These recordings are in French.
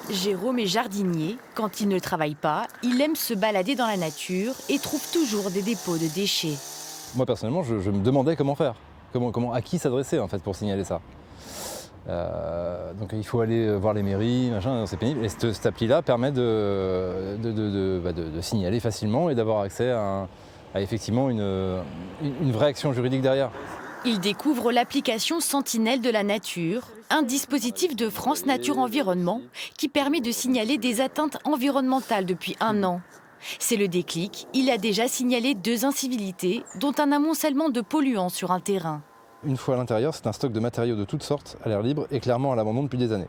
Jérôme est jardinier. Quand il ne travaille pas, il aime se balader dans la nature et trouve toujours des dépôts de déchets. Moi personnellement, je me demandais comment faire, à qui s'adresser en fait pour signaler ça. Donc il faut aller voir les mairies, machin, c'est pénible. Et cette appli-là permet de signaler facilement et d'avoir accès à effectivement une vraie action juridique derrière. Il découvre l'application Sentinelle de la nature, un dispositif de France Nature Environnement qui permet de signaler des atteintes environnementales depuis 1 an. C'est le déclic. Il a déjà signalé 2 incivilités, dont un amoncellement de polluants sur un terrain. Une fois à l'intérieur, c'est un stock de matériaux de toutes sortes, à l'air libre et clairement à l'abandon depuis des années.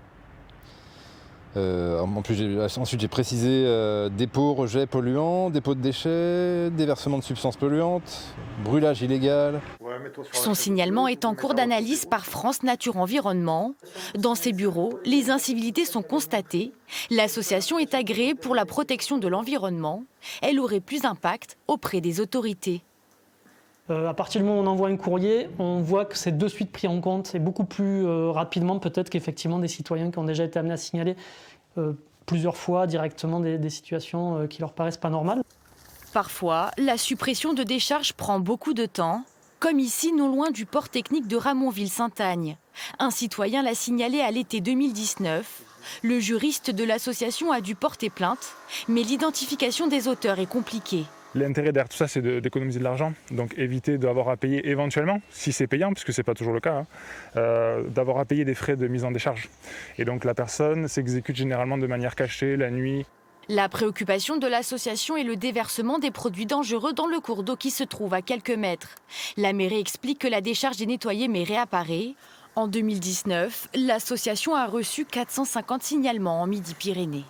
Ensuite, j'ai précisé dépôts, rejets polluants, dépôts de déchets, déversement de substances polluantes, brûlage illégal. Son signalement est en cours d'analyse par France Nature Environnement. Dans ses bureaux, les incivilités sont constatées. L'association est agréée pour la protection de l'environnement. Elle aurait plus d'impact auprès des autorités. À partir du moment où on envoie un courrier, on voit que c'est de suite pris en compte et beaucoup plus rapidement peut-être qu'effectivement des citoyens qui ont déjà été amenés à signaler plusieurs fois directement des situations qui leur paraissent pas normales. Parfois, la suppression de décharges prend beaucoup de temps, comme ici non loin du port technique de Ramonville-Saint-Agne. Un citoyen l'a signalé à l'été 2019. Le juriste de l'association a dû porter plainte, mais l'identification des auteurs est compliquée. L'intérêt derrière tout ça, c'est d'économiser de l'argent, donc éviter d'avoir à payer éventuellement, si c'est payant, puisque ce n'est pas toujours le cas, d'avoir à payer des frais de mise en décharge. Et donc la personne s'exécute généralement de manière cachée, la nuit. La préoccupation de l'association est le déversement des produits dangereux dans le cours d'eau qui se trouve à quelques mètres. La mairie explique que la décharge est nettoyée mais réapparaît. En 2019, l'association a reçu 450 signalements en Midi-Pyrénées.